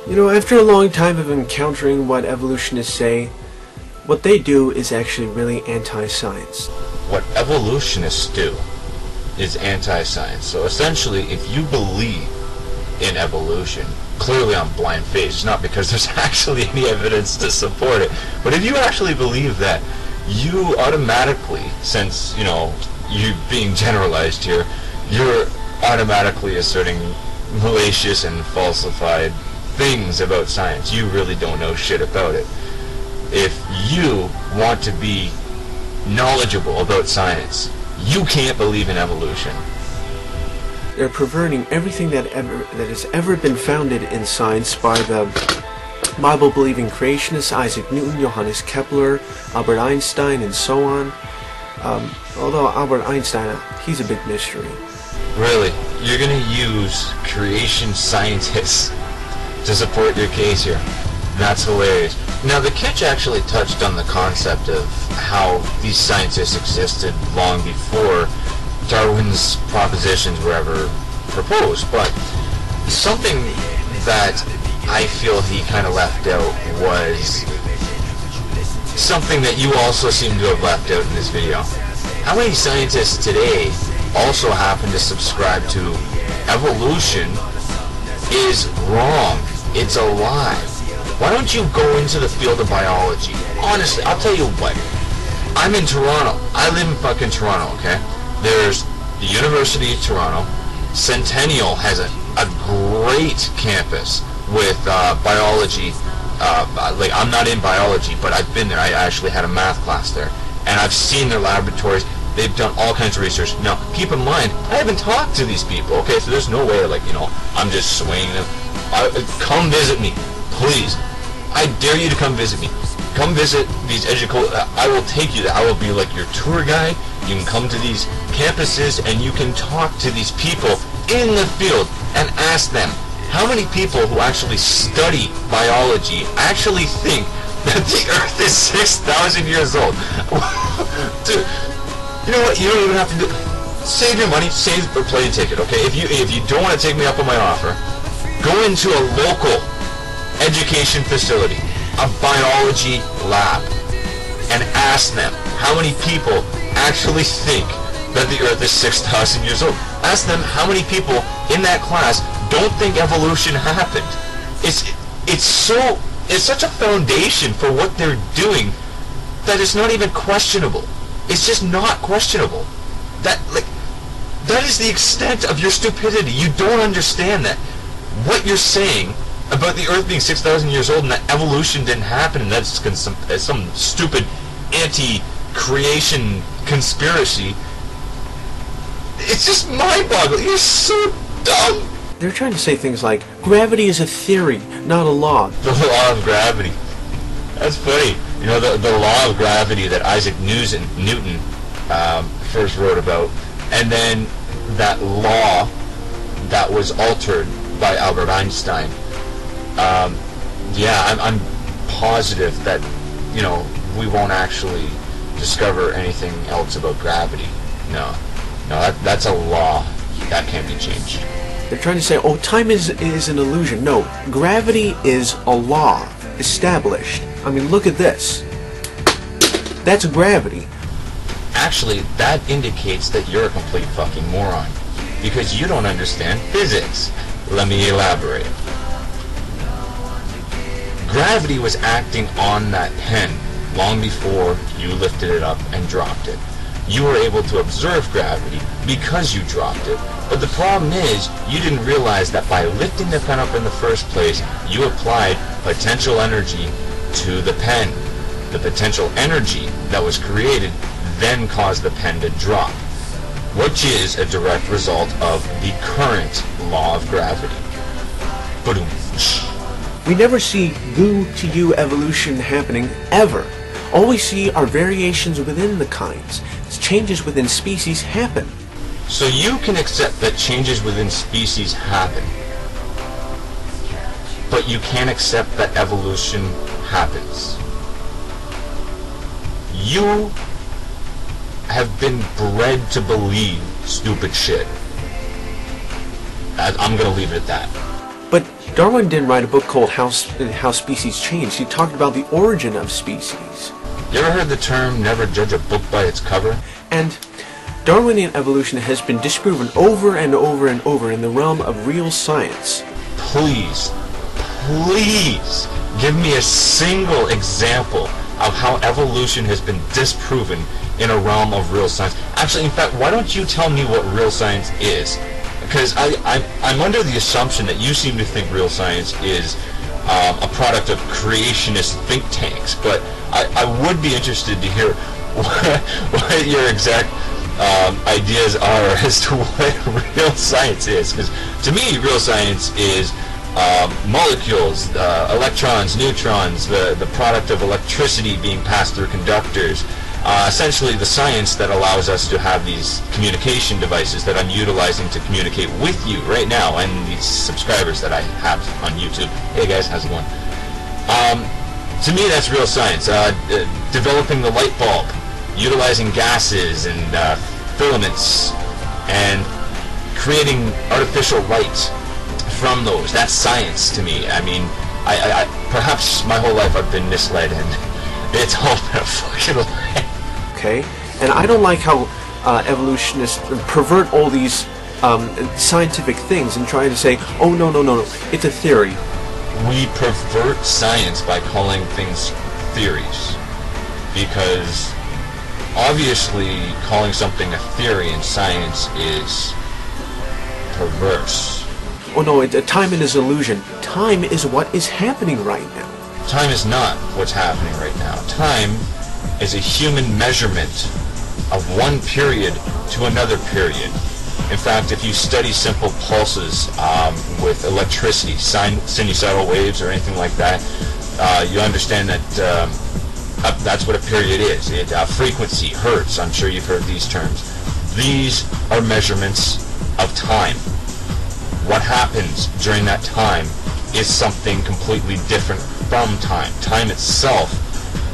You know, after a long time of encountering what evolutionists say, what they do is actually really anti-science. What evolutionists do is anti-science. So essentially, if you believe in evolution, clearly on blind faith, not because there's actually any evidence to support it, but if you actually believe that, you automatically, since, you know, you're being generalized here, you're automatically asserting malicious and falsified things about science. You really don't know shit about it. If you want to be knowledgeable about science, you can't believe in evolution. They're perverting everything that has ever been founded in science by the Bible-believing creationists Isaac Newton, Johannes Kepler, Albert Einstein, and so on. Although Albert Einstein, he's a big mystery. Really? You're going to use creation scientists to support your case here? That's hilarious. Now, the Kitsch actually touched on the concept of how these scientists existed long before Darwin's propositions were ever proposed, but something that I feel he kind of left out was something that you also seem to have left out in this video. How many scientists today also happen to subscribe to evolution is wrong? It's a lie. Why don't you go into the field of biology? Honestly, I'll tell you what. I'm in Toronto. I live in fucking Toronto, okay? There's the University of Toronto. Centennial has a great campus with biology. Like, I'm not in biology, but I've been there. I actually had a math class there. And I've seen their laboratories. They've done all kinds of research. Now, keep in mind, I haven't talked to these people, okay? So there's no way, like, you know, I'm just swaying them. Come visit me, please. I dare you to come visit me. Come visit these I will take you there. I will be like your tour guide. You can come to these campuses and you can talk to these people in the field and ask them, how many people who actually study biology actually think that the Earth is 6,000 years old? Dude, you know what? You don't even have to do. Save your money. Save a plane ticket. Okay? If you don't want to take me up on my offer, go into a local education facility, a biology lab, and ask them how many people actually think that the Earth is 6,000 years old. Ask them how many people in that class don't think evolution happened. It's such a foundation for what they're doing that it's not even questionable. It's just not questionable. That is the extent of your stupidity. You don't understand that what you're saying about the Earth being 6,000 years old and that evolution didn't happen and that's some stupid anti-creation conspiracy. It's just mind-boggling. You're so dumb. They're trying to say things like, gravity is a theory, not a law. The law of gravity. That's funny. You know, the law of gravity that Isaac Newton first wrote about, and then that law that was altered by Albert Einstein. Yeah, I'm positive that, you know, we won't actually discover anything else about gravity. No, that's a law that can't be changed. They're trying to say, oh, time is an illusion. No, gravity is a law established. I mean, look at this. That's gravity. Actually, that indicates that you're a complete fucking moron, because you don't understand physics. Let me elaborate. Gravity was acting on that pen long before you lifted it up and dropped it. You were able to observe gravity because you dropped it. But the problem is, you didn't realize that by lifting the pen up in the first place, you applied potential energy to the pen. The potential energy that was created then caused the pen to drop, which is a direct result of the current law of gravity. Ba-doom. We never see goo-to-you evolution happening, ever. All we see are variations within the kinds. Changes within species happen. So you can accept that changes within species happen, but you can't accept that evolution happens. You have been bred to believe stupid shit. I'm gonna leave it at that. But Darwin didn't write a book called How Species Change. He talked about the origin of species. You ever heard the term, never judge a book by its cover? And Darwinian evolution has been disproven over and over and over in the realm of real science. Please give me a single example of how evolution has been disproven in a realm of real science. Actually, in fact, why don't you tell me what real science is? Because I'm under the assumption that you seem to think real science is a product of creationist think tanks, but I would be interested to hear what your exact ideas are as to what real science is. Because to me, real science is molecules, electrons, neutrons, the product of electricity being passed through conductors. Essentially the science that allows us to have these communication devices that I'm utilizing to communicate with you right now and these subscribers that I have on YouTube. Hey guys, how's it going? To me, that's real science. Developing the light bulb, utilizing gases and filaments, and creating artificial light from those. That's science to me. I mean, I perhaps my whole life I've been misled, and it's all been a fucking lie. Okay, and I don't like how evolutionists pervert all these scientific things and try to say, oh no, it's a theory. We pervert science by calling things theories, because obviously calling something a theory in science is perverse. Oh no, time is an illusion. Time is what is happening right now. Time is not what's happening right now. Time is a human measurement of one period to another period. In fact, if you study simple pulses with electricity, sinusoidal waves or anything like that, you understand that that's what a period is. Frequency, hertz, I'm sure you've heard these terms. These are measurements of time. What happens during that time is something completely different from time. Time itself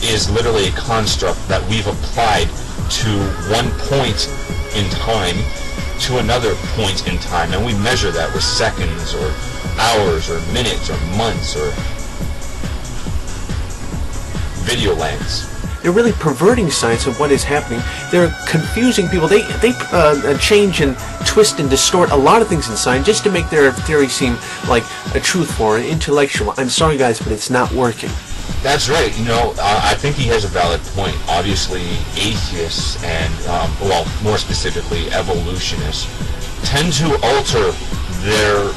is literally a construct that we've applied to one point in time to another point in time, and we measure that with seconds or hours or minutes or months or video lengths. They're really perverting science of what is happening. They're confusing people. They change and twist and distort a lot of things in science just to make their theory seem like a truthful or an intellectual. I'm sorry guys, but it's not working. That's right. You know, I think he has a valid point. Obviously, atheists and, well, more specifically, evolutionists tend to alter their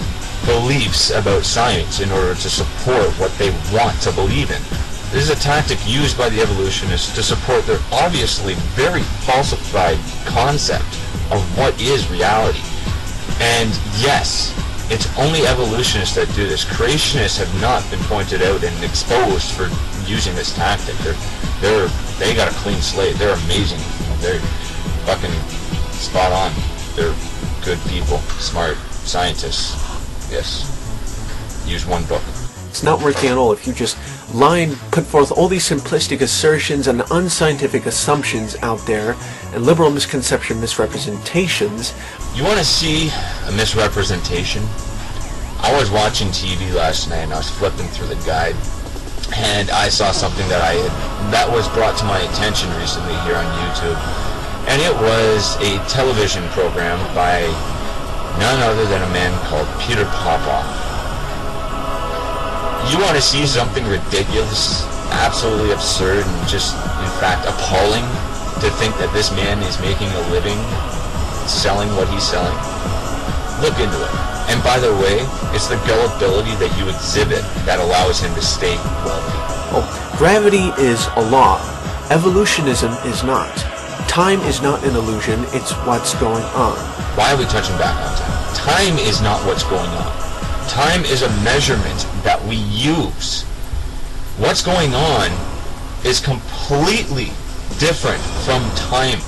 beliefs about science in order to support what they want to believe in. This is a tactic used by the evolutionists to support their obviously very falsified concept of what is reality. And yes, it's only evolutionists that do this. Creationists have not been pointed out and exposed for using this tactic. They got a clean slate. They're amazing. They're fucking spot on. They're good people, smart scientists. Yes. Use one book. It's not working at all if you just lie and put forth all these simplistic assertions and unscientific assumptions out there and liberal misrepresentations. You want to see a misrepresentation? I was watching TV last night and I was flipping through the guide, and I saw something that was brought to my attention recently here on YouTube, and it was a television program by none other than a man called Peter Popoff. You want to see something ridiculous, absolutely absurd, and just, in fact, appalling to think that this man is making a living selling what he's selling? Look into it. And by the way, it's the gullibility that you exhibit that allows him to stay wealthy. Oh, gravity is a law. Evolutionism is not. Time is not an illusion, it's what's going on. Why are we touching back on time? Time is not what's going on. Time is a measurement that we use. What's going on is completely different from time.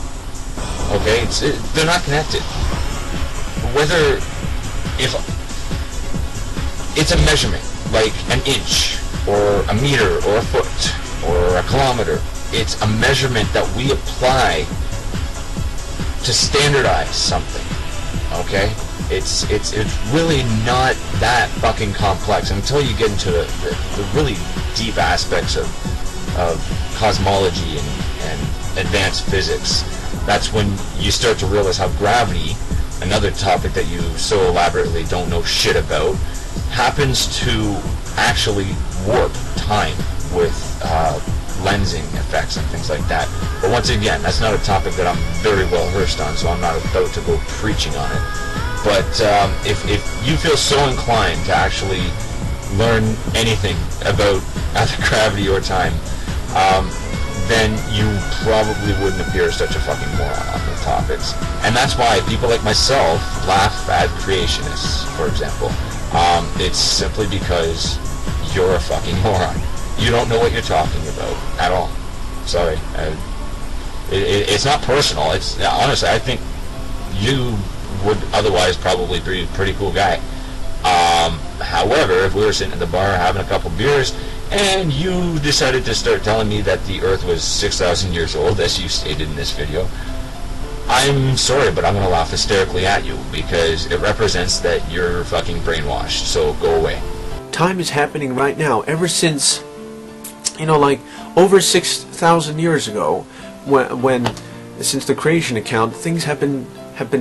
Okay? They're not connected. If it's a measurement, like an inch, or a meter, or a foot, or a kilometer, it's a measurement that we apply to standardize something. Okay? It's really not that fucking complex until you get into the really deep aspects of cosmology and advanced physics. That's when you start to realize how gravity, another topic that you so elaborately don't know shit about, happens to actually warp time with lensing effects and things like that. But once again, that's not a topic that I'm very well versed on, so I'm not about to go preaching on it. But if you feel so inclined to actually learn anything about either gravity or time, then you probably wouldn't appear as such a fucking moron on the topics. And that's why people like myself laugh at creationists, for example. It's simply because you're a fucking moron. You don't know what you're talking about at all. Sorry. It's not personal. It's honestly, I think you would otherwise probably be a pretty cool guy. However, if we were sitting at the bar having a couple beers and you decided to start telling me that the Earth was 6,000 years old, as you stated in this video, I'm sorry, but I'm going to laugh hysterically at you because it represents that you're fucking brainwashed. So go away. Time is happening right now, ever since, you know, like over 6,000 years ago, when since the creation account, things have been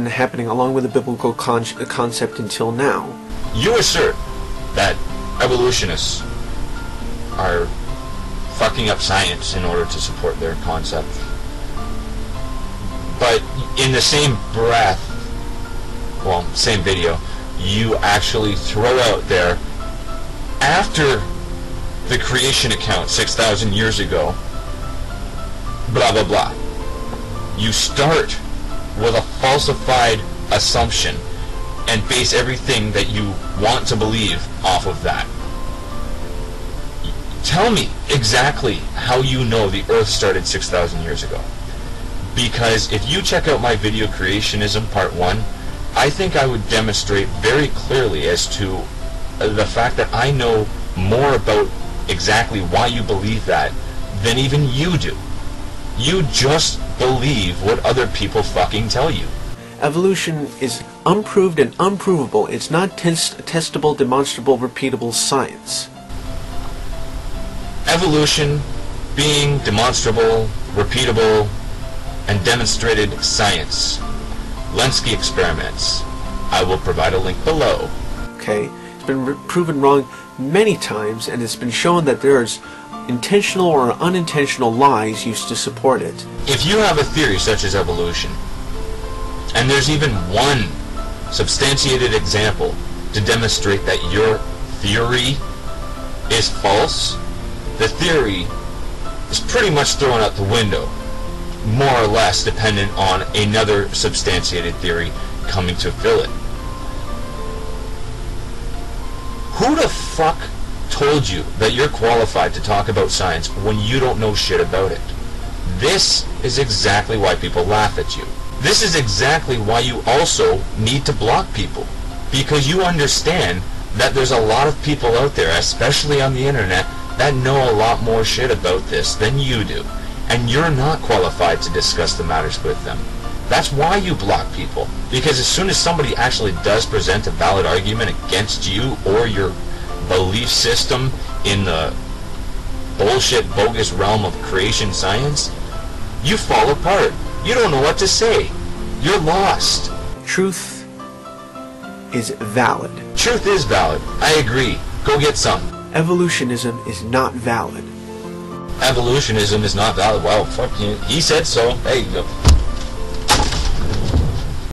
happening along with the biblical concept until now. You assert that evolutionists are fucking up science in order to support their concept. But in the same breath, well, same video, you actually throw out there, after the creation account 6,000 years ago, blah blah blah. You start with a falsified assumption and base everything that you want to believe off of that. Tell me exactly how you know the Earth started 6,000 years ago. Because if you check out my video Creationism Part 1, I think I would demonstrate very clearly as to the fact that I know more about exactly why you believe that than even you do. You just believe what other people fucking tell you. Evolution is unproved and unprovable. It's not testable, demonstrable, repeatable science. Evolution being demonstrable, repeatable, and demonstrated science. Lenski experiments. I will provide a link below. Okay, it's been proven wrong many times, and it's been shown that there's intentional or unintentional lies used to support it. If you have a theory such as evolution, and there's even one substantiated example to demonstrate that your theory is false, the theory is pretty much thrown out the window, more or less dependent on another substantiated theory coming to fill it. Who the fuck told you that you're qualified to talk about science when you don't know shit about it? This is exactly why people laugh at you. This is exactly why you also need to block people. Because you understand that there's a lot of people out there, especially on the internet, that know a lot more shit about this than you do. And you're not qualified to discuss the matters with them. That's why you block people. Because as soon as somebody actually does present a valid argument against you or your belief system in the bullshit, bogus realm of creation science, you fall apart. You don't know what to say. You're lost. Truth is valid. Truth is valid. I agree. Go get some. Evolutionism is not valid. Evolutionism is not valid. Well, fuck you. He said so. Hey,